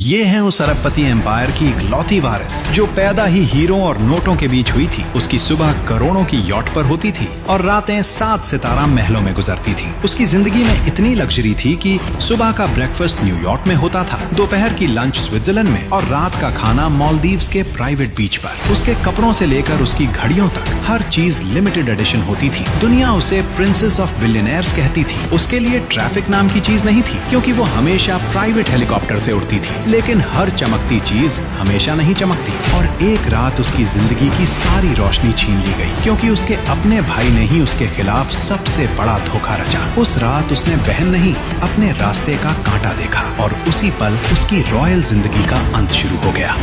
ये है उस अरबपति एम्पायर की इकलौती वारिस जो पैदा ही हीरों और नोटों के बीच हुई थी। उसकी सुबह करोड़ों की यॉट पर होती थी और रातें 7 सितारा महलों में गुजरती थी। उसकी जिंदगी में इतनी लग्जरी थी कि सुबह का ब्रेकफास्ट न्यूयॉर्क में होता था, दोपहर की लंच स्विट्जरलैंड में और रात का खाना मालदीव्स के प्राइवेट बीच पर। उसके कपड़ों से लेकर उसकी घड़ियों तक हर चीज लिमिटेड एडिशन होती थी। दुनिया उसे प्रिंसेस ऑफ बिलियनेयर्स कहती थी। उसके लिए ट्रैफिक नाम की चीज नहीं थी क्योंकि वो हमेशा प्राइवेट हेलीकॉप्टर से उड़ती थी। लेकिन हर चमकती चीज हमेशा नहीं चमकती और एक रात उसकी जिंदगी की सारी रोशनी छीन ली गई क्योंकि उसके अपने भाई ने ही उसके खिलाफ सबसे बड़ा धोखा रचा। उस रात उसने बहन नहीं अपने रास्ते का कांटा देखा और उसी पल उसकी रॉयल जिंदगी का अंत शुरू हो गया।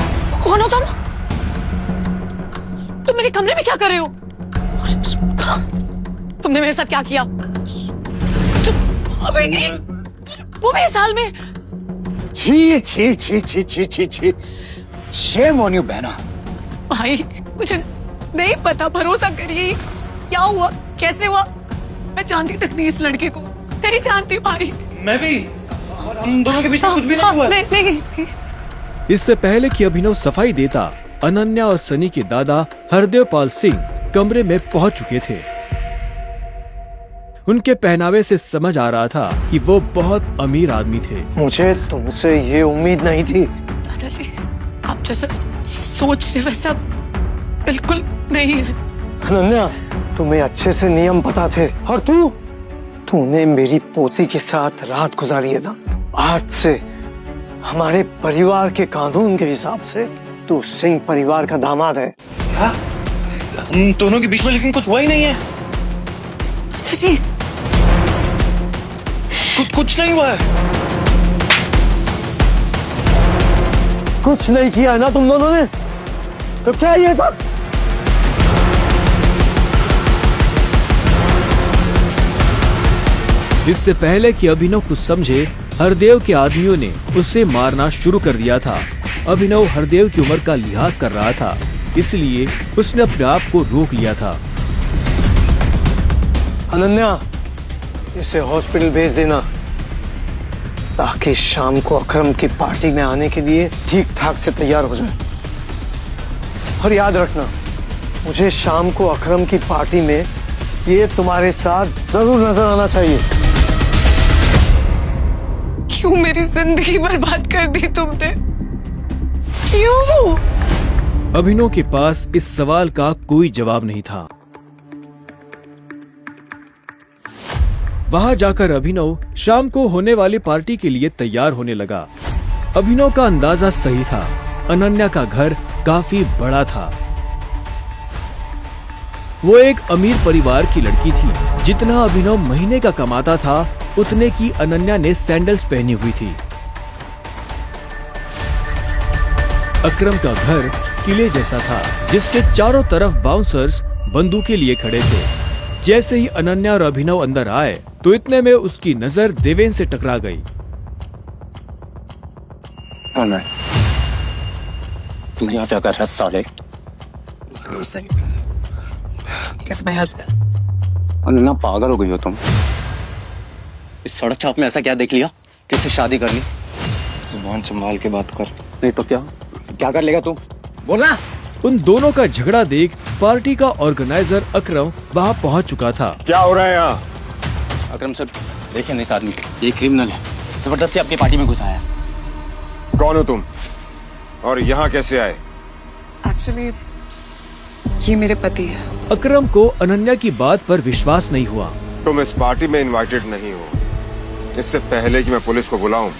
कौन हो तुम? तुम मेरे कमरे में क्या कर रहे हो? तुमने मेरे साथ क्या किया? वो भी इस हाल में? छी छी छी छी छी छी छी, शेम ऑन यू बहना। भाई मुझे नहीं पता, भरोसा करिए। क्या हुआ, कैसे हुआ? मैं जानती तक नहीं इस लड़के को, नहीं जानती भाई। मैं भी, हम दोनों के बीच में कुछ भी नहीं हुआ। नहीं। इससे पहले कि अभिनव सफाई देता, अनन्या और सनी के दादा हरदेव पाल सिंह कमरे में पहुंच चुके थे। उनके पहनावे से समझ आ रहा था कि वो बहुत अमीर आदमी थे। मुझे तुमसे ये उम्मीद नहीं थी। दादाजी, आप जैसा सोच रहे वैसा बिल्कुल नहीं है। अनन्या, तुम्हें अच्छे से नियम पता थे और तूने मेरी पोती के साथ रात गुजारी है ना। आज से हमारे परिवार के कानून के हिसाब से तू सिंह परिवार का दामाद है। हाँ? हम दोनों के बीच में लेकिन कुछ हुआ ही नहीं है। दादाजी, कुछ नहीं हुआ है। कुछ नहीं किया ना तुम दोनों ने, तो क्या ये था? इससे पहले कि अभिनव कुछ समझे, हरदेव के आदमियों ने उसे मारना शुरू कर दिया था। अभिनव हरदेव की उम्र का लिहाज कर रहा था, इसलिए उसने अपने आप को रोक लिया था। अनन्या, इसे हॉस्पिटल भेज देना ताकि शाम को अकरम की पार्टी में आने के लिए ठीक ठाक से तैयार हो जाए। और याद रखना, मुझे शाम को अकरम की पार्टी में ये तुम्हारे साथ जरूर नजर आना चाहिए। क्यों मेरी जिंदगी बर्बाद कर दी तुमने? क्यों? अभिनव के पास इस सवाल का कोई जवाब नहीं था। वहां जाकर अभिनव शाम को होने वाली पार्टी के लिए तैयार होने लगा। अभिनव का अंदाजा सही था, अनन्या का घर काफी बड़ा था। वो एक अमीर परिवार की लड़की थी। जितना अभिनव महीने का कमाता था, उतने की अनन्या ने सैंडल्स पहनी हुई थी। अकरम का घर किले जैसा था, जिसके चारों तरफ बाउंसर्स बंदूकें लिए खड़े थे। जैसे ही अनन्या और अभिनव अंदर आए, तो इतने में उसकी नजर देवेन से टकरा गई। तू यहाँ क्या कर रहा है साले? कैसे my husband? अनन्या, पागल हो गई हो तुम? इस सड़क छाप में ऐसा क्या देख लिया किससे शादी कर ली? जुबान संभाल के बात कर, नहीं तो क्या कर लेगा तू? बोलना। उन दोनों का झगड़ा देख पार्टी का ऑर्गेनाइजर अकरम वहां पहुंच चुका था। क्या हो रहा है यहाँ? अकरम सर, देखिए ना इस आदमी को, ये क्रिमिनल है, जबरदस्ती आपकी पार्टी में घुसा है। कौन हो तुम और यहाँ कैसे आए? एक्चुअली ये मेरे पति है। अकरम को अनन्या की बात पर विश्वास नहीं हुआ। तुम इस पार्टी में इनवाइटेड नहीं हो। इससे पहले कि मैं पुलिस को बुलाऊं,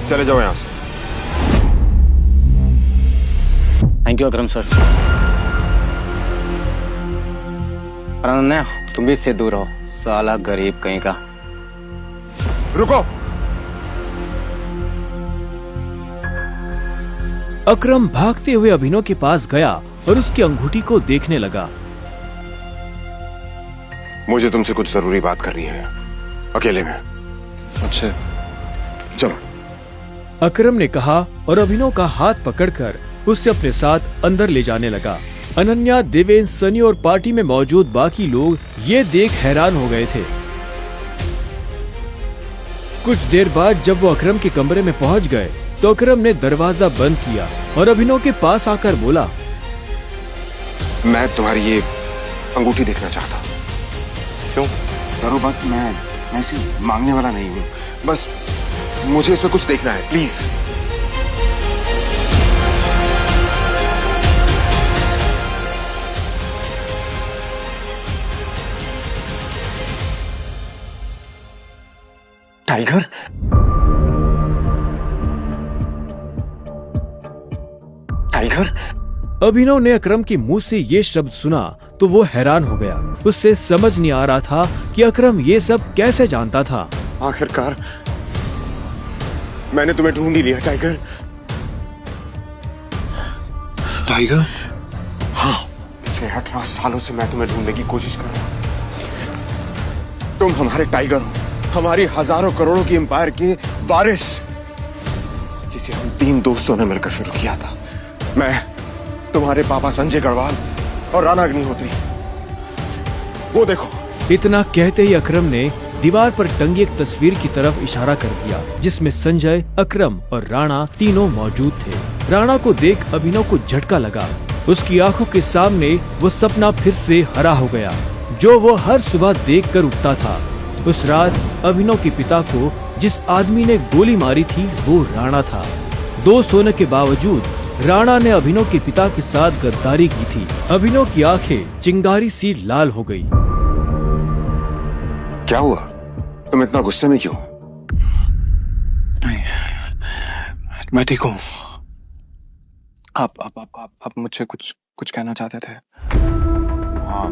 चले जाओ यहाँ से। Thank you Akram sir. Ananya, तुम भी इससे दूर रहो, साला गरीब कहीं का। रुको। अकरम भागते हुए अभिनव के पास गया और उसकी अंगूठी को देखने लगा। मुझे तुमसे कुछ जरूरी बात करनी है, अकेले में। अच्छा, चलो। अकरम ने कहा और अभिनव का हाथ पकड़कर उसे अपने साथ अंदर ले जाने लगा। अनन्या, देवेन, सनी और पार्टी में मौजूद बाकी लोग ये देख हैरान हो गए थे। कुछ देर बाद जब वो अकरम के कमरे में पहुंच गए तो अकरम ने दरवाजा बंद किया और अभिनव के पास आकर बोला, मैं तुम्हारी ये अंगूठी देखना चाहता हूँ। क्यों? करो बात, मैं ऐसे मांगने वाला नहीं हूँ, बस मुझे इसमें कुछ देखना है, प्लीज। टाइगर? टाइगर? अभिनव ने अकरम के मुंह से ये शब्द सुना तो वो हैरान हो गया। उससे समझ नहीं आ रहा था कि अकरम ये सब कैसे जानता था। आखिरकार मैंने तुम्हें ढूंढ ही लिया टाइगर। टाइगर? हाँ, पिछले 18 सालों से मैं तुम्हें ढूंढने की कोशिश कर रहा हूं। तुम हमारे टाइगर हो, हमारी हजारों करोड़ों की एम्पायर के वारिस, जिसे हम 3 दोस्तों ने मिलकर शुरू किया था। मैं, तुम्हारे पापा संजय गढ़वाल और राणा अग्निहोत्री। वो देखो। इतना कहते ही अकरम ने दीवार पर टंगी एक तस्वीर की तरफ इशारा कर दिया, जिसमें संजय, अकरम और राणा तीनों मौजूद थे। राणा को देख अभिनव को झटका लगा। उसकी आंखों के सामने वो सपना फिर से हरा हो गया, जो वो हर सुबह देख कर उठता था। उस रात अभिनव के पिता को जिस आदमी ने गोली मारी थी वो राणा था। दोस्त होने के बावजूद राणा ने अभिनव के पिता के साथ गद्दारी की थी। अभिनव की आंखें चिंगारी सी लाल हो गई। क्या हुआ? तुम इतना गुस्से में क्यों? नहीं, मैं ठीक हूँ। आप मुझसे कुछ कहना चाहते थे? हाँ,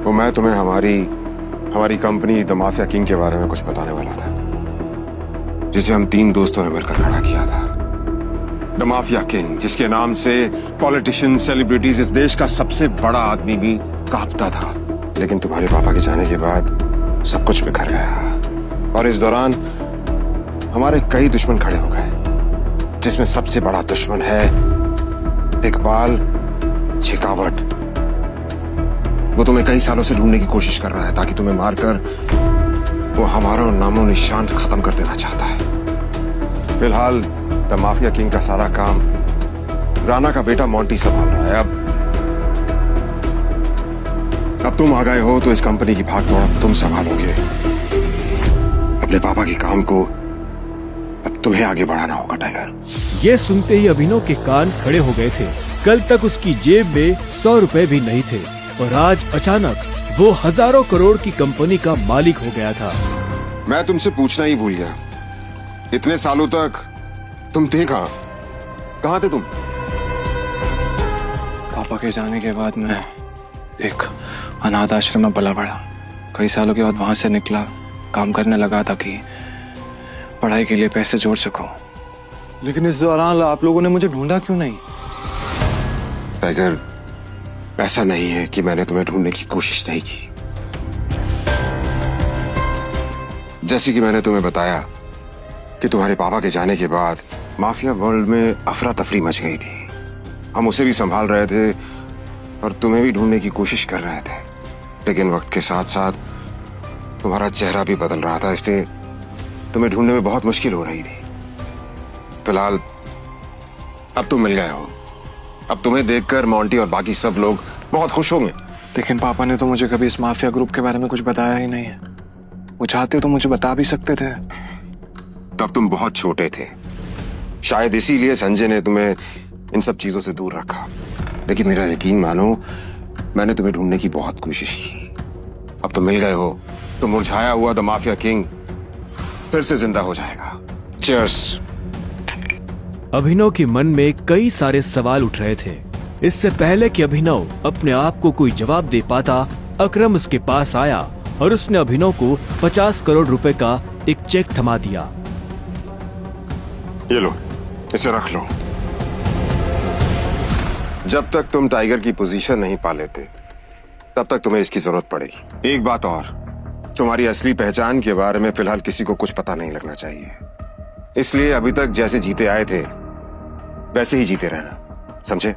तो मैं तुम्हें हमारी कंपनी द माफिया किंग के बारे में कुछ बताने वाला था, जिसे हम 3 दोस्तों ने मिलकर खड़ा किया था। द माफिया किंग, जिसके नाम से पॉलिटिशियन, सेलिब्रिटीज, इस देश का सबसे बड़ा आदमी भी कांपता था। लेकिन तुम्हारे पापा के जाने के बाद सब कुछ बिखर गया, और इस दौरान हमारे कई दुश्मन खड़े हो गए, जिसमें सबसे बड़ा दुश्मन है इकबाल शेखावत। वो तुम्हें कई सालों से ढूंढने की कोशिश कर रहा है, ताकि तुम्हें मारकर वो हमारा नामो निशान खत्म कर देना चाहता है। फिलहाल द माफिया किंग का सारा काम राणा का बेटा मोंटी संभाल रहा है। अब तुम आ गए हो तो इस कंपनी की भाग दौड़ अब तुम संभालोगे। अपने पापा के काम को अब तुम्हें आगे बढ़ाना होगा टाइगर। ये सुनते ही अभिनव के कान खड़े हो गए थे। कल तक उसकी जेब में 100 रुपए भी नहीं थे, और आज अचानक वो हजारों करोड़ की कंपनी का मालिक हो गया था। मैं तुमसे पूछना ही भूल गया, इतने सालों तक तुम थे कहाँ थे तुम? पापा के जाने के बाद मैं एक अनाथ आश्रम में पला बढ़ा। कई सालों के बाद वहां से निकला, काम करने लगा ताकि पढ़ाई के लिए पैसे जोड़ सकूं। लेकिन इस दौरान आप लोगों ने मुझे ढूंढा क्यों नहीं? टाइगर, ऐसा नहीं है कि मैंने तुम्हें ढूंढने की कोशिश नहीं की। जैसे कि मैंने तुम्हें बताया कि तुम्हारे पापा के जाने के बाद माफिया वर्ल्ड में अफरा तफरी मच गई थी। हम उसे भी संभाल रहे थे और तुम्हें भी ढूंढने की कोशिश कर रहे थे, लेकिन वक्त के साथ साथ तुम्हारा चेहरा भी बदल रहा था, इसलिए तुम्हें ढूंढने में बहुत मुश्किल हो रही थी। फिलहाल अब तुम मिल गए हो। अब तुम्हें देखकर मोंटी और बाकी सब लोग बहुत खुश होंगे। लेकिन पापा ने तो मुझे कभी इस माफिया ग्रुप के बारे में कुछ बताया ही नहीं है। वो चाहते तो मुझे बता भी सकते थे। तब तुम बहुत छोटे थे, शायद इसीलिए संजय ने तुम्हें इन सब चीजों से दूर रखा। लेकिन मेरा यकीन मानो, मैंने तुम्हें ढूंढने की बहुत कोशिश की। अब तुम मिल गए हो तो मुरझाया हुआ द माफिया किंग फिर से जिंदा हो जाएगा। चीयर्स। अभिनव के मन में कई सारे सवाल उठ रहे थे। इससे पहले कि अभिनव अपने आप को कोई जवाब दे पाता, अकरम उसके पास आया और उसने अभिनव को 50 करोड़ रुपए का एक चेक थमा दिया। ये लो, इसे रख लो। जब तक तुम टाइगर की पोजीशन नहीं पा लेते, तब तक तुम्हें इसकी जरूरत पड़ेगी। एक बात और, तुम्हारी असली पहचान के बारे में फिलहाल किसी को कुछ पता नहीं लगना चाहिए। इसलिए अभी तक जैसे जीते आए थे वैसे ही जीते रहना, समझे?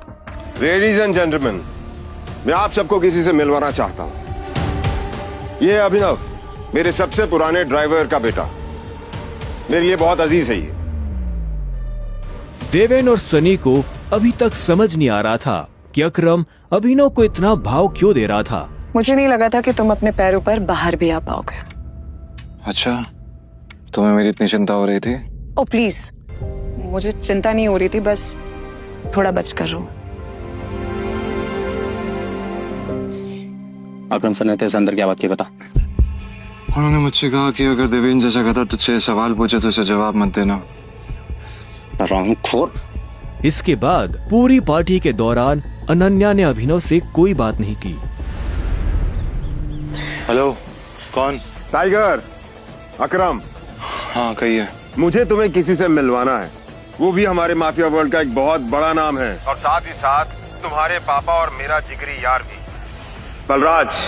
लेडीज एंड जेंटलमैन, मैं आप सबको किसी से मिलवाना चाहता हूं। ये अभिनव, मेरे सबसे पुराने ड्राइवर का बेटा, मेरे लिए बहुत अजीज है। ये देवेन और सनी को अभी तक समझ नहीं आ रहा था कि अकरम अभिनव को इतना भाव क्यों दे रहा था। मुझे नहीं लगा था कि तुम अपने पैरों पर बाहर भी आ पाओगे। अच्छा, तुम्हें मेरी इतनी चिंता हो रही थी? ओ प्लीज, मुझे चिंता नहीं हो रही थी, बस थोड़ा बच कर रहो। अकरम सर ने तेरे से अंदर क्या बात की, बता। उन्होंने मुझसे कहा कि अगर देवेन जैसा कहता तुझसे सवाल पूछे तो उसे जवाब मत देना। हरामखोर। इसके बाद पूरी पार्टी के दौरान अनन्या ने अभिनव से कोई बात नहीं की। हेलो, कौन? टाइगर, अकरम। हाँ कहिए। मुझे तुम्हें किसी से मिलवाना है, वो भी हमारे माफिया वर्ल्ड का एक बहुत बड़ा नाम है, और साथ ही साथ तुम्हारे पापा और मेरा जिगरी यार भी, बलराज।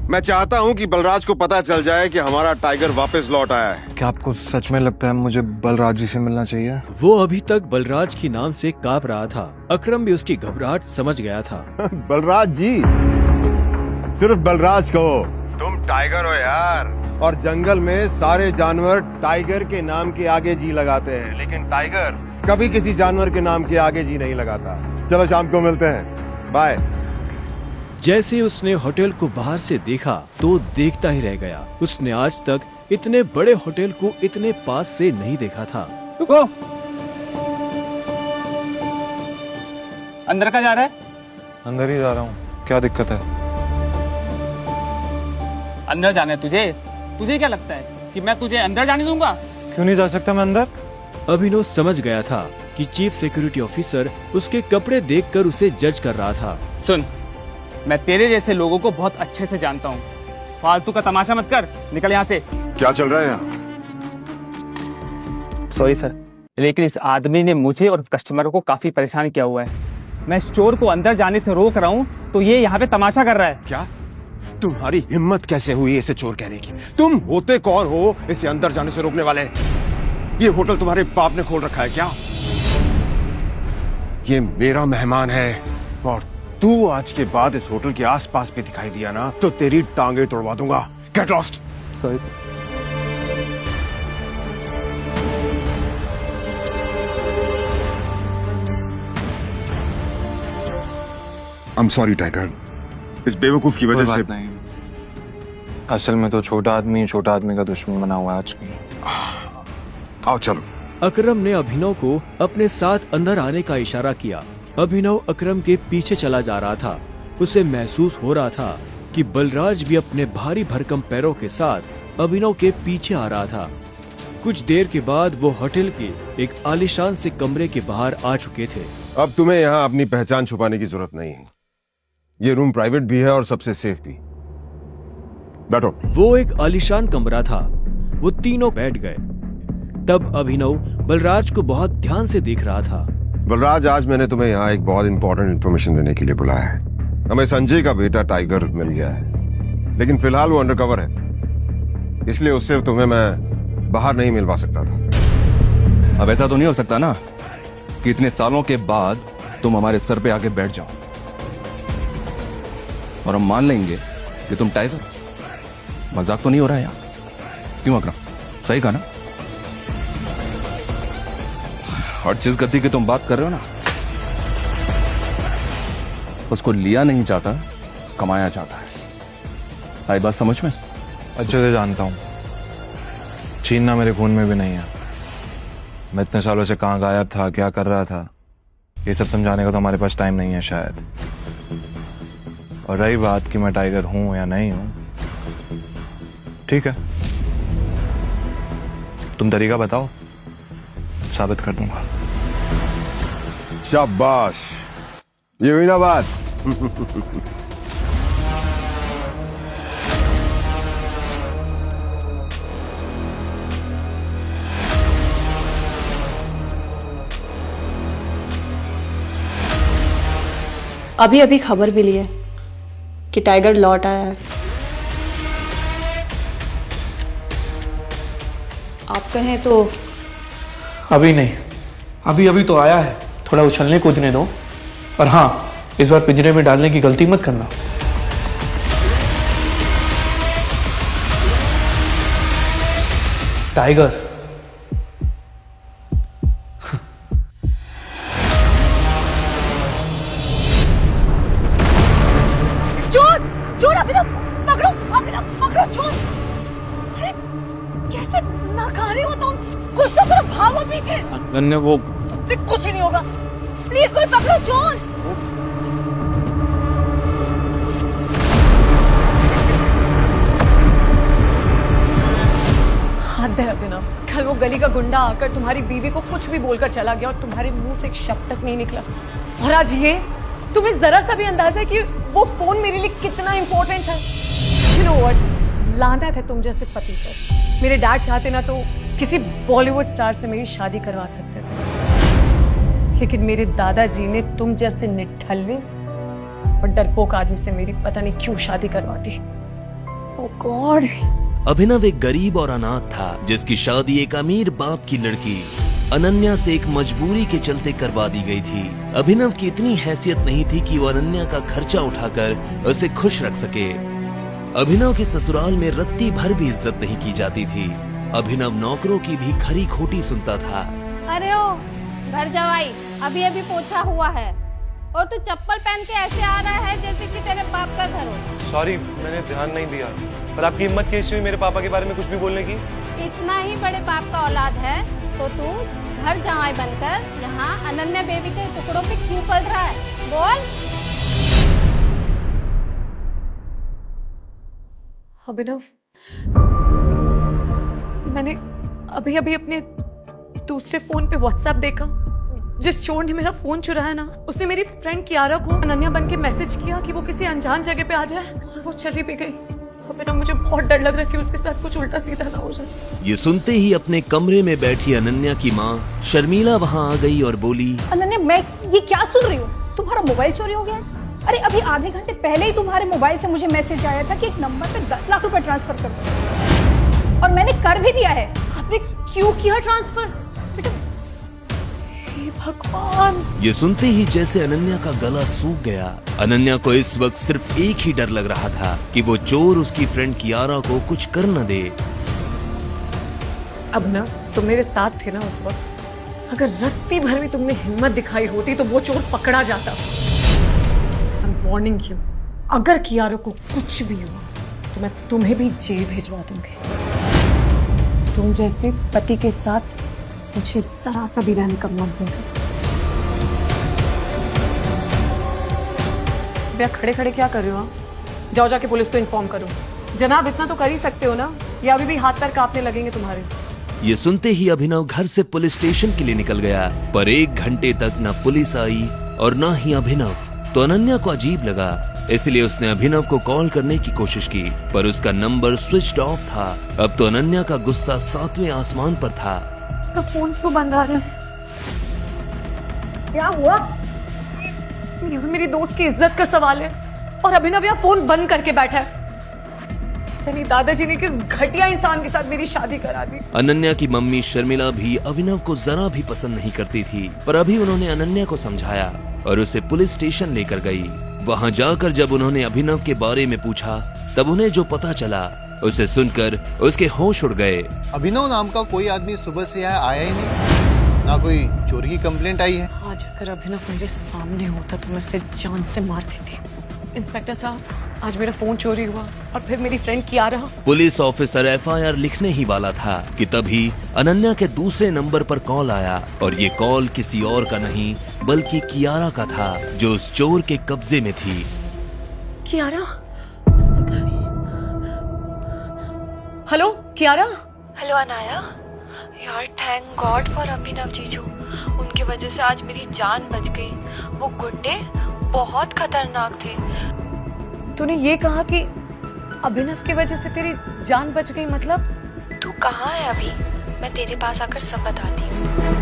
मैं चाहता हूँ कि बलराज को पता चल जाए कि हमारा टाइगर वापस लौट आया है। क्या आपको सच में लगता है मुझे बलराज जी से मिलना चाहिए? वो अभी तक बलराज की नाम से कांप रहा था। अकरम भी उसकी घबराहट समझ गया था। बलराज जी, सिर्फ बलराज कहो। तुम टाइगर हो यार, और जंगल में सारे जानवर टाइगर के नाम के आगे जी लगाते हैं, लेकिन टाइगर कभी किसी जानवर के नाम के आगे जी नहीं लगाता। चलो शाम को मिलते हैं, बाय। जैसे उसने होटल को बाहर से देखा तो देखता ही रह गया। उसने आज तक इतने बड़े होटल को इतने पास से नहीं देखा था। रुको, अंदर का जा रहा है? अंदर ही जा रहा हूँ, क्या दिक्कत है? अंदर जाना है तुझे? तुझे क्या लगता है कि मैं तुझे अंदर जाने दूंगा? क्यों नहीं जा सकता मैं अंदर? अभिनव समझ गया था कि चीफ सिक्योरिटी ऑफिसर उसके कपड़े देखकर उसे जज कर रहा था। सुन, मैं तेरे जैसे लोगों को बहुत अच्छे से जानता हूँ। फालतू का तमाशा मत कर, निकल यहाँ से। क्या चल रहा है यहाँ? सॉरी सर, लेकिन इस आदमी ने मुझे और कस्टमरों को काफी परेशान किया हुआ है। मैं इस चोर को अंदर जाने से रोक रहा हूँ तो ये यहाँ पे तमाशा कर रहा है। क्या तुम्हारी हिम्मत कैसे हुई इसे चोर कहने की? तुम होते कौन हो इसे अंदर जाने से रोकने वाले? ये होटल तुम्हारे बाप ने खोल रखा है क्या? ये मेरा मेहमान है, और तू आज के बाद इस होटल के आसपास भी दिखाई दिया ना तो तेरी टांगे तोड़वा दूंगा। Get lost. Sorry sir. I am sorry tiger, इस बेवकूफ की वजह से। नहीं, असल में तो छोटा आदमी का दुश्मन बना हुआ है आज की। आओ चलो। अकरम ने अभिनव को अपने साथ अंदर आने का इशारा किया। अभिनव अकरम के पीछे चला जा रहा था। उसे महसूस हो रहा था कि बलराज भी अपने भारी भरकम पैरों के साथ अभिनव के पीछे आ रहा था। कुछ देर के बाद वो होटल के एक आलीशान से कमरे के बाहर आ चुके थे। अब तुम्हें यहाँ अपनी पहचान छुपाने की जरूरत नहीं है। ये रूम प्राइवेट भी है और सबसे सेफ भी। बैठो। वो एक आलीशान कमरा था। वो तीनों बैठ गए। तब अभिनव बलराज को बहुत ध्यान से देख रहा था। बलराज, आज मैंने तुम्हें यहाँ एक बहुत इंपॉर्टेंट इन्फॉर्मेशन देने के लिए बुलाया है। हमें संजय का बेटा टाइगर मिल गया है, लेकिन फिलहाल वो अंडरकवर है, इसलिए उससे तुम्हें मैं बाहर नहीं मिलवा सकता था। अब ऐसा तो नहीं हो सकता ना कि इतने सालों के बाद तुम हमारे सर पे आके बैठ जाओ और हम मान लेंगे कि तुम टाइगर हो। मजाक तो नहीं हो रहा है यहाँ? क्यों अकरम, सही कहा ना? और जिस गद्दी की तुम बात कर रहे हो ना, उसको लिया नहीं जाता, कमाया जाता है। आई बात समझ में? अच्छे से जानता हूँ, छीनना मेरे खून में भी नहीं है। मैं इतने सालों से कहाँ गायब था, क्या कर रहा था, ये सब समझाने का तो हमारे पास टाइम नहीं है शायद। और रही बात कि मैं टाइगर हूं या नहीं हूं, ठीक है, तुम तरीका बताओ, साबित कर दूंगा। शाबाश, ये हुई ना बात। अभी अभी खबर मिली है कि टाइगर लौट आया है। आप कहें तो अभी नहीं, अभी अभी तो आया है, थोड़ा उछलने कूदने दो। और हाँ, इस बार पिंजरे में डालने की गलती मत करना। टाइगर अनन्या वो तुमसे कुछ नहीं होगा। प्लीज कोई पकड़ो जॉन। हद है अभिनव। कल वो गली का गुंडा आकर तुम्हारी बीवी को कुछ भी बोलकर चला गया और तुम्हारे मुंह से एक शब्द तक नहीं निकला। और आज ये तुम्हें जरा सा भी अंदाजा है कि वो फोन मेरे लिए कितना इंपॉर्टेंट है। You know what? लानत है तुम जैसे पति पर। मेरे डैड चाहते ना तो किसी बॉलीवुड स्टार से मेरी शादी करवा सकते थे, लेकिन मेरे दादाजी ने तुम जैसे निठल्ले और डरपोक आदमी से मेरी पता नहीं क्यों शादी करवा दी। ओह गॉड। अभिनव एक गरीब और अनाथ था जिसकी शादी एक अमीर बाप की लड़की अनन्या से एक मजबूरी के चलते करवा दी गई थी। अभिनव की इतनी हैसियत नहीं थी कि वो अनन्या का खर्चा उठाकर उसे खुश रख सके। अभिनव के ससुराल में रत्ती भर भी इज्जत नहीं की जाती थी। अभिनव नौकरों की भी खरी खोटी सुनता था। अरे ओ घर जवाई, अभी अभी पोछा हुआ है और तू चप्पल पहन के ऐसे आ रहा है जैसे कि तेरे बाप का घर हो। सॉरी, मैंने ध्यान नहीं दिया। पर आपकी हिम्मत कैसी हुई मेरे पापा के बारे में कुछ भी बोलने की? इतना ही बड़े बाप का औलाद है तो तू घर जवाई बनकर यहाँ अनन्या बेबी के टुकड़ों पे क्यों पड़ रहा है? बोल। अभिनव, मैंने अभी अभी अपने दूसरे फोन पे व्हाट्सएप देखा। जिस चोर ने मेरा फोन चुराया ना, उसने मेरी फ्रेंड कियारा को अनन्या बन के मैसेज किया कि वो किसी अनजान जगह पे आ जाए, और वो चली भी गई। अभिनव, मुझे बहुत डर लग रहा है कि उसके साथ कुछ उल्टा सीधा ना हो जाए। ये सुनते ही अपने कमरे में बैठी अनन्या की माँ शर्मिला वहाँ आ गई और बोली, अनन्या, मैं ये क्या सुन रही हूँ? तुम्हारा मोबाइल चोरी हो गया है? अरे अभी आधे घंटे पहले ही तुम्हारे मोबाइल से मुझे मैसेज आया था कि एक नंबर पे 10 लाख रुपए ट्रांसफर कर दो, और मैंने कर भी दिया है। आपने क्यों किया ट्रांसफर? बेटा, हे भगवान। ये सुनते ही जैसे अनन्या का गला सूख गया। अनन्या को इस वक्त सिर्फ एक ही डर लग रहा था कि वो चोर उसकी फ्रेंड कियारा को कुछ कर न दे। अब ना तुम मेरे साथ थे ना उस वक्त। अगर रत्ती भर भी तुमने हिम्मत दिखाई होती तो वो चोर पकड़ा जाता। I'm warning you, अगर कियारा को कुछ भी हुआ तो मैं तुम्हें भी जेल भिजवा दूंगी। तुम जैसे पति के साथ मुझे जरा सा भी रहने का मत देगा। भैया, खड़े खड़े क्या कर रहे हो आप? जाओ जाके पुलिस को इन्फॉर्म करो। जनाब, इतना तो कर ही सकते हो ना, या अभी भी हाथ पैर कांपने लगेंगे तुम्हारे? ये सुनते ही अभिनव घर से पुलिस स्टेशन के लिए निकल गया, पर 1 घंटे तक न पुलिस आई और न ही अभिनव। तो अनन्या को अजीब लगा, इसलिए उसने अभिनव को कॉल करने की कोशिश की, पर उसका नंबर स्विच्ड ऑफ था। अब तो अनन्या का गुस्सा 7वें आसमान पर था। तो फोन क्यों बंद आ रहा है? क्या हुआ? ये मेरी दोस्त की इज्जत का सवाल है, और अभिनव यहाँ फोन बंद करके बैठा है। यानी दादाजी ने किस घटिया इंसान के साथ मेरी शादी करा दी। अनन्या की मम्मी शर्मिला भी अभिनव को जरा भी पसंद नहीं करती थी, पर अभी उन्होंने अनन्या को समझाया और उसे पुलिस स्टेशन लेकर गई। वहाँ जाकर जब उन्होंने अभिनव के बारे में पूछा, तब उन्हें जो पता चला उसे सुनकर उसके होश उड़ गए। अभिनव नाम का कोई आदमी सुबह से यहाँ आया ही नहीं, ना कोई चोरी की कंप्लेंट आई है। आज अगर अभिनव मेरे सामने होता तो मैं उसे जान से मार देती। इंस्पेक्टर साहब, आज मेरा फोन चोरी हुआ और फिर मेरी friend Kiara. Police officer FIR लिखने ही वाला था कि तभी अनन्या के दूसरे नंबर पर कॉल आया, और ये कॉल किसी और का नहीं बल्कि कियारा का था, जो उस चोर के कब्जे में थी। कियारा? हेलो कियारा? हेलो अनाया, यार थैंक गॉड फॉर अभिनव जीजू। उनकी वजह से आज मेरी जान बच गई। वो गुंडे बहुत खतरनाक थे। तूने ये कहा कि अभिनव की वजह से तेरी जान बच गई, मतलब? तू कहाँ है अभी? मैं तेरे पास आकर सब बताती हूँ।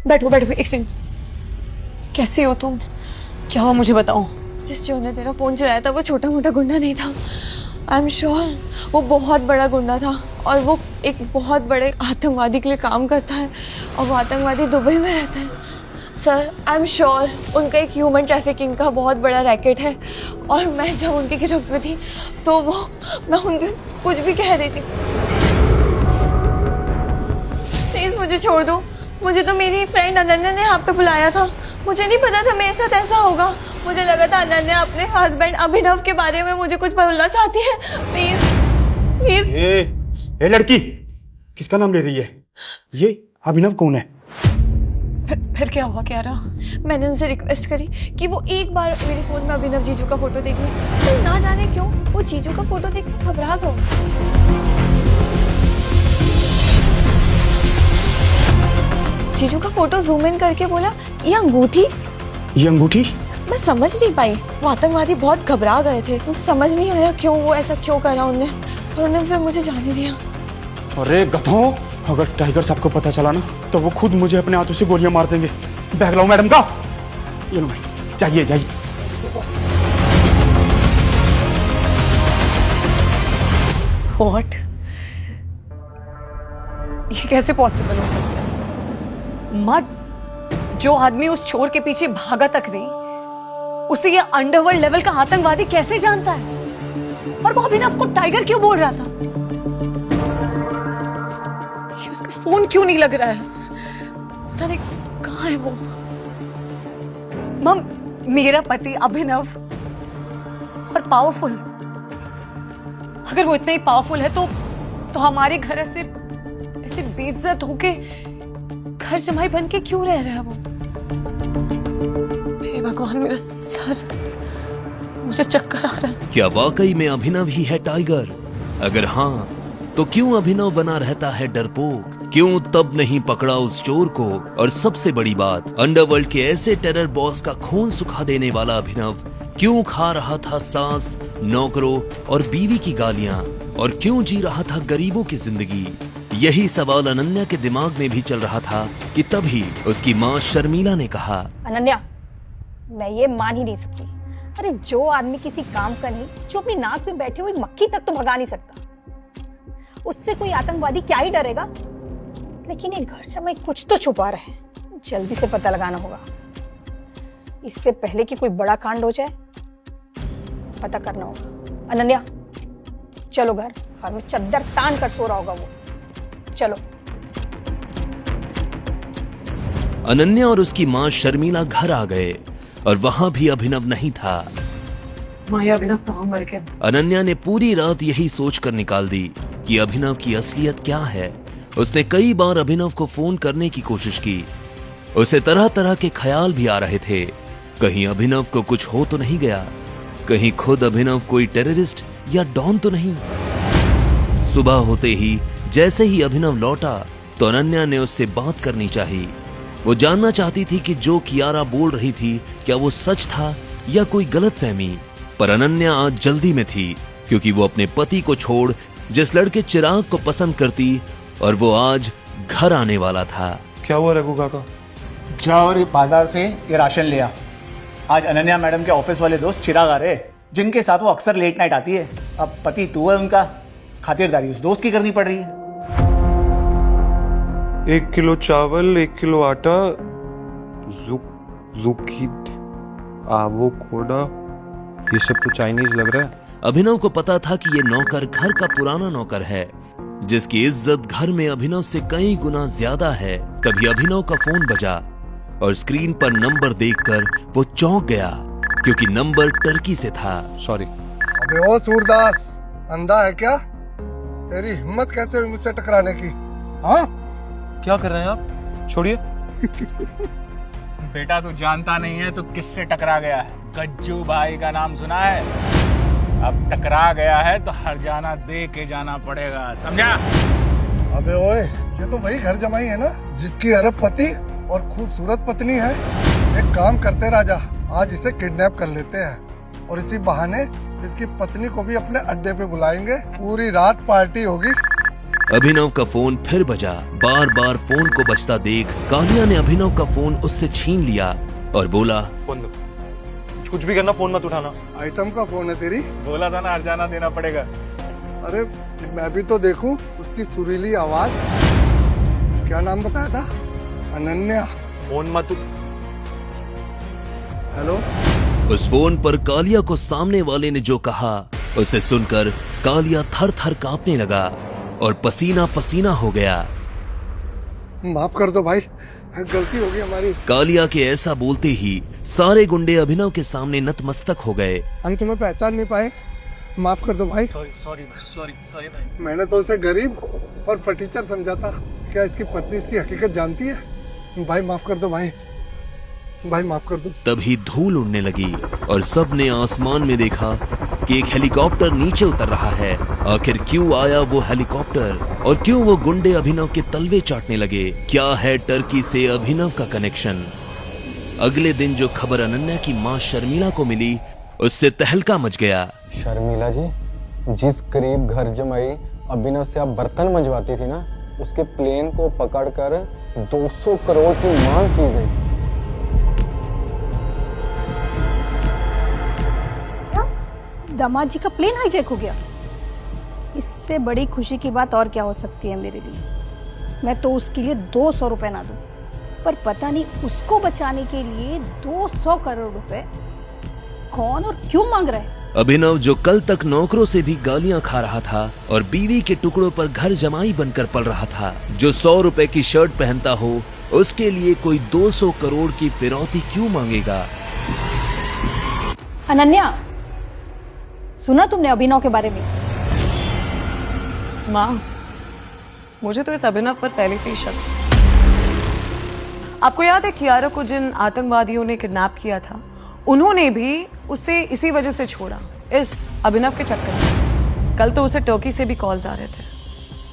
बैठो बैठो, एक सेकंड। कैसे हो तुम? क्या हुआ मुझे बताओ। जिस चोर ने तेरा फोन चुराया था वो छोटा मोटा गुंडा नहीं था। आई एम श्योर वो बहुत बड़ा गुंडा था, और वो एक बहुत बड़े आतंकवादी के लिए काम करता है, और वो आतंकवादी दुबई में रहता है। सर, आई एम श्योर उनका एक ह्यूमन ट्रैफिकिंग का बहुत बड़ा रैकेट है, और मैं जब उनकी गिरफ्त में थी तो मैं उनके कुछ भी कह रही थी। प्लीज मुझे छोड़ दो। मुझे तो मेरी फ्रेंड अनन्या ने यहाँ पे बुलाया था, मुझे नहीं पता था मेरे साथ ऐसा होगा। मुझे लगा था अनन्या अपने हस्बैंड अभिनव के बारे में मुझे कुछ बोलना चाहती है। Please please. ए लड़की, किसका नाम ले रही है? ये अभिनव कौन है? फिर क्या हुआ क्यारा? मैंने उनसे रिक्वेस्ट करी कि वो एक बार मेरे फोन में अभिनव जीजू का फोटो देख ले, तो ना जाने क्यों वो जीजू का फोटो देख के घबरा गया। जीजू का फोटो जूम इन करके बोला, ये अंगूठी। ये अंगूठी? मैं समझ नहीं पाई। वो आतंकवादी बहुत घबरा गए थे, मुझे समझ नहीं आया क्यों वो ऐसा क्यों करा उन्होंने, और उन्होंने फिर मुझे जाने दिया। अरे गधों, अगर टाइगर साहब को पता चला ना तो वो खुद मुझे अपने हाथों से गोलियां मार देंगे। बैग लाओ मैडम का। ये लो मैडम, जाइए जाइए। व्हाट? ये कैसे पॉसिबल हो सकता है? मत, जो आदमी उस चोर के पीछे भागा तक नहीं, उसे ये अंडरवर्ल्ड लेवल का आतंकवादी कैसे जानता है? और वो अभिनव को टाइगर क्यों बोल रहा था? उसका फोन क्यों नहीं लग रहा है? पता नहीं कहाँ है वो। मम, मेरा पति अभिनव और पावरफुल, अगर वो इतना ही पावरफुल है तो हमारे घर ऐसे बेइज्जत होके घर जमाई बन के क्यों रह रहा है वो? हे भगवान, मेरा सर, मुझे चक्कर आ रहा है। क्या वाकई में अभिनव ही है टाइगर? अगर हाँ, तो क्यों अभिनव बना रहता है डरपोक? क्यों तब नहीं पकड़ा उस चोर को? और सबसे बड़ी बात, अंडरवर्ल्ड के ऐसे टेरर बॉस का खून सुखा देने वाला अभिनव क्यों खा रहा था सास, नौकरों और बीवी की गालियां? और क्यों जी रहा था गरीबों की जिंदगी? यही सवाल अनन्या के दिमाग में भी चल रहा था कि तभी उसकी माँ शर्मिला ने कहा, अनन्या, मैं ये मान ही नहीं सकती। अरे जो आदमी किसी काम का नहीं, जो अपनी नाक में बैठी हुई मक्खी तक तो भगा नहीं सकता, उससे कोई आतंकवादी क्या ही डरेगा? लेकिन ये घर जमाई कुछ तो छुपा रहे हैं, जल्दी से पता लगाना होगा। इससे पहले कि कोई बड़ा कांड हो जाए, पता करना होगा। अनन्या, चलो घर में चद्दर तान कर सो रहा होगा वो। चलो। अनन्या और उसकी माँ शर्मिला घर आ गए और वहां भी अभिनव नहीं था। माया, अभिनव कहाँ मर गया? अनन्या ने पूरी रात यही सोचकर निकाल दी कि अभिनव की असलियत क्या है। उसने कई बार अभिनव को फोन करने की कोशिश की। उसे तरह तरह के ख्याल भी आ रहे थे। कहीं अभिनव को कुछ हो तो नहीं गया, कहीं खुद अभिनव कोई टेररिस्ट या डॉन तो नहीं। सुबह होते ही जैसे ही अभिनव लौटा तो अनन्या ने उससे बात करनी चाहिए। वो जानना चाहती थी कि जो कियारा बोल रही थी क्या वो सच था या कोई गलतफहमी। पर अनन्या आज जल्दी में थी क्योंकि वो अपने पति को छोड़ जिस लड़के चिराग को पसंद करती और वो आज घर आने वाला था। क्या हुआ रघु काका? जाओ और बाजार से ये राशन ले आ। आज अनन्या मैडम के ऑफिस वाले दोस्त चिराग आ रहे, जिनके साथ वो अक्सर लेट नाइट आती है। अब पति तू है उनका, खातिरदारी उस दोस्त की करनी पड़ रही है। 1 किलो चावल, 1 किलो आटा, आवोकाडो, ये सब तो चाइनीज लग रहा है। अभिनव को पता था कि ये नौकर घर का पुराना नौकर है, जिसकी इज्जत घर में अभिनव से कई गुना ज्यादा है। तभी अभिनव का फोन बजा और स्क्रीन पर नंबर देखकर वो चौंक गया क्योंकि नंबर टर्की से था। सॉरी। अबे ओ सूरदास, अंधा है क्या? तेरी हिम्मत कैसे हुई मुझसे टकराने की? हाँ, क्या कर रहे हैं आप? छोड़िए। बेटा तू जानता नहीं है तो किससे टकरा गया है? गज्जू भाई का नाम सुना है? अब टकरा गया है तो हरजाना दे के जाना पड़ेगा, समझा? अबे ओए, ये तो वही घर जमाई है ना जिसकी अरब पति और खूबसूरत पत्नी है। एक काम करते राजा, आज इसे किडनैप कर लेते हैं और इसी बहाने इसकी पत्नी को भी अपने अड्डे पे बुलाएंगे। पूरी रात पार्टी होगी। अभिनव का फोन फिर बजा। बार बार फोन को बजता देख कालिया ने अभिनव का फोन उससे छीन लिया और बोला, फोन दो, कुछ भी करना फोन मत उठाना। आइटम का फोन है तेरी? बोला था ना हरजाना देना पड़ेगा। अरे मैं भी तो देखूं उसकी सुरीली आवाज। क्या नाम बताया था? अनन्या। फोन मत। हेलो। उस फोन पर कालिया को सामने वाले ने जो कहा उसे सुनकर कालिया थर थर कांपने लगा और पसीना पसीना हो गया। माफ कर दो भाई, गलती होगी हमारी। कालिया के ऐसा बोलते ही सारे गुंडे अभिनव के सामने नतमस्तक हो गए। हम तुम्हें पहचान नहीं पाए, माफ कर दो भाई। सॉरी भाई। मैंने तो उसे गरीब और फटीचर समझा था। क्या इसकी पत्नी इसकी हकीकत जानती है? भाई माफ कर दो भाई माफ कर दो। तभी धूल उड़ने लगी और सबने आसमान में देखा कि एक हेलीकॉप्टर नीचे उतर रहा है। आखिर क्यों आया वो हेलीकॉप्टर और क्यों वो गुंडे अभिनव के तलवे चाटने लगे? क्या है टर्की से अभिनव का कनेक्शन? अगले दिन जो खबर अनन्या की मां शर्मिला को मिली, उससे तहलका मच गया। शर्मिला जी, जिस गरीब घर जमाई अभिनव से आप बर्तन मंजवाती थी ना, उसके प्लेन को पकड़कर 200 करोड़ की मांग की गई। दामाद जी का प्लेन हाईजैक हो गया? इससे बड़ी खुशी की बात और क्या हो सकती है मेरे लिए। मैं तो उसके लिए 200 रुपए ना दूं, पर पता नहीं उसको बचाने के लिए 200 करोड़ रुपए कौन और क्यों मांग रहा है। अभिनव जो कल तक नौकरों से भी गालियां खा रहा था और बीवी के टुकड़ों पर घर जमाई बनकर पल रहा था, जो 100 रुपए की शर्ट पहनता हो, उसके लिए कोई 200 करोड़ की फिरौती क्यों मांगेगा? अनन्या, सुना तुमने अभिनव के बारे में? माँ, मुझे तो इस अभिनव पर पहले से ही शक था। आपको याद है कियारा को जिन आतंकवादियों ने किडनैप किया था, उन्होंने भी उसे इसी वजह से छोड़ा, इस अभिनव के चक्कर में। कल तो उसे टर्की से भी कॉल्स आ रहे थे।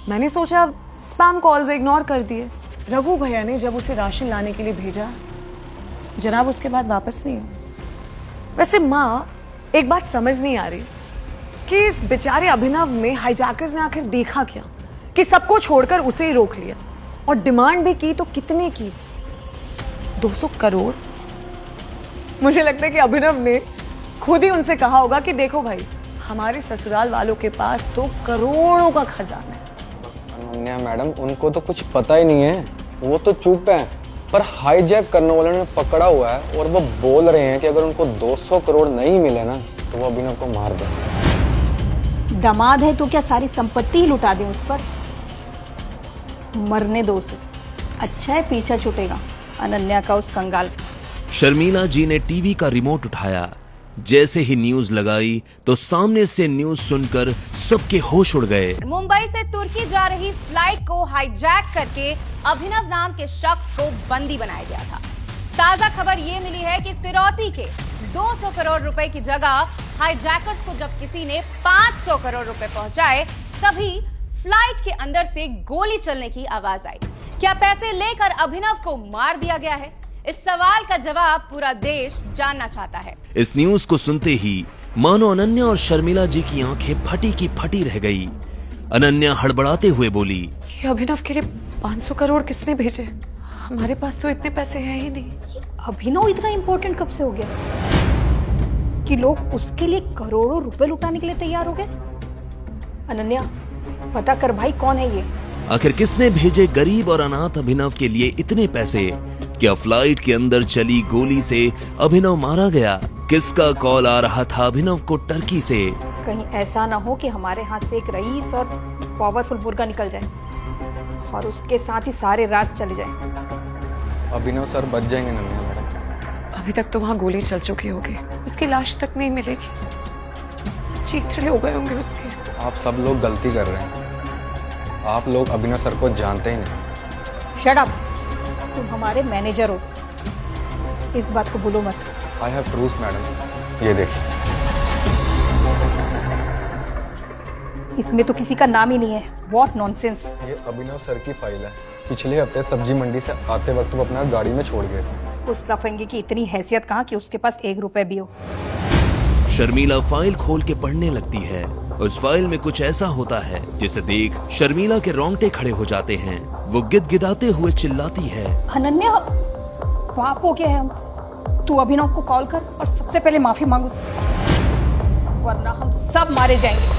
मैंने सोचा स्पैम कॉल्स इग्नोर कर दिए। रघु भैया ने जब उसे राशन लाने के लिए भेजा, जनाब उसके बाद वापस नहीं हुआ। वैसे माँ, एक बात समझ नहीं आ रही कि इस बेचारे अभिनव में हाईजैकर्स ने आखिर देखा क्या कि सबको छोड़कर उसे ही रोक लिया, और डिमांड भी की तो कितने की? 200 करोड़। मुझे लगता है कि अभिनव ने खुद ही उनसे कहा होगा कि देखो भाई, हमारे ससुराल वालों के पास तो करोड़ों का खजाना है। अनन्या मैडम, उनको तो कुछ पता ही नहीं है, वो तो चुप है, पर हाईजैक करने वाले ने पकड़ा हुआ है और वो बोल रहे हैं कि अगर उनको 200 करोड़ नहीं मिले ना तो वो अभिनव को मार देंगे। दामाद है तो क्या सारी संपत्ति ही लुटा दें उस पर? मरने दो उसे, अच्छा है पीछा छूटेगा अनन्या का उस कंगाल का। शर्मिला जी ने टीवी का रिमोट उठाया। जैसे ही न्यूज लगाई तो सामने से न्यूज सुनकर सबके होश उड़ गए। मुंबई से तुर्की जा रही फ्लाइट को हाईजैक करके अभिनव नाम के शख्स को बंदी बनाया गया था। ताजा खबर ये मिली है कि फिरौती के 200 करोड़ रुपए की जगह हाईजैकर्स को जब किसी ने 500 करोड़ रुपए पहुंचाए, तभी फ्लाइट के अंदर से गोली चलने की आवाज आई। क्या पैसे लेकर अभिनव को मार दिया गया है? इस सवाल का जवाब पूरा देश जानना चाहता है। इस न्यूज को सुनते ही मानो अनन्या और शर्मिला जी की आंखें फटी की फटी रह गई। अनन्या हड़बड़ाते हुए बोली, ये अभिनव के लिए 500 करोड़ किसने भेजे? हमारे पास तो इतने पैसे हैं ही नहीं। अभिनव इतना इंपॉर्टेंट कब से हो गया कि लोग उसके लिए करोड़ों रुपए लुटाने के लिए तैयार हो गए? अनन्या, पता कर भाई, कौन है ये? आखिर किसने भेजे गरीब और अनाथ अभिनव के लिए इतने पैसे? क्या फ्लाइट के अंदर चली गोली से अभिनव मारा गया? किसका कॉल आ रहा था अभिनव को टर्की से? कहीं ऐसा ना हो कि हमारे हाथ से एक रईस और पावरफुल मुर्गा निकल जाए और उसके साथ ही सारे राज चले जाए। अभिनव सर बच जाएंगे अनन्या मैडम। अभी तक तो वहाँ गोली चल चुकी होगी, उसकी लाश तक नहीं मिलेगी। चीथड़े हो गए होंगे उसके। आप सब लोग गलती कर रहे हैं। आप लोग अभिनव सर को जानते ही नहीं। शट अप, तुम हमारे मैनेजर हो, इस बात को भूलो मत। आई हैव प्रूफ मैडम, ये देखिए। इसमें तो किसी का नाम ही नहीं है। What nonsense. ये अभिनव सर की फाइल है। पिछले हफ्ते सब्जी मंडी से आते वक्त वो अपना गाड़ी में छोड़ गए थे। उस लफंगे की इतनी हैसियत कहाँ कि उसके पास 1 रुपए भी हो। शर्मिला फाइल खोल के पढ़ने लगती है। उस फाइल में कुछ ऐसा होता है जिसे देख शर्मिला के रोंगटे खड़े हो जाते हैं। वो गिदगिदाते हुए चिल्लाती है, अनन्या, पाप हो गया है हमसे। तू अभिनव को कॉल कर और सबसे पहले माफी मांग उससे, वरना हम सब मारे जाएंगे।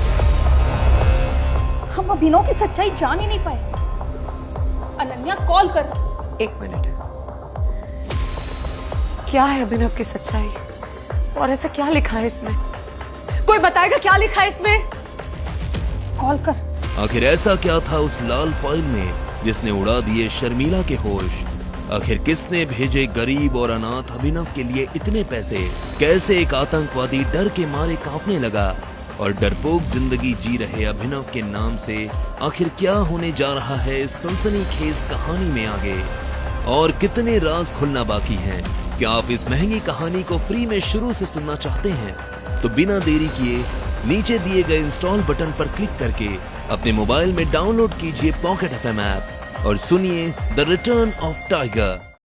हम अभिनव की सच्चाई जान ही नहीं पाए। अनन्या, कॉल कर। 1 मिनट। क्या है अभिनव की सच्चाई और ऐसा क्या लिखा है इसमें? कोई बताएगा क्या लिखा है इसमें? कॉल कर। आखिर ऐसा क्या था उस लाल फाइल में जिसने उड़ा दिए शर्मिला के होश? आखिर किसने भेजे गरीब और अनाथ अभिनव के लिए इतने पैसे? कैसे एक आतंकवादी डर के मारे कांपने लगा? और डरपोक जिंदगी जी रहे अभिनव के नाम से आखिर क्या होने जा रहा है इस सनसनीखेज कहानी में आगे? और कितने राज खुलना बाकी हैं? क्या आप इस महंगी कहानी को फ्री में शुरू से सुनना चाहते हैं? तो बिना देरी किए नीचे दिए गए इंस्टॉल बटन पर क्लिक करके अपने मोबाइल में डाउनलोड कीजिए पॉकेट FM ऐप और सुनिए द रिटर्न ऑफ टाइगर।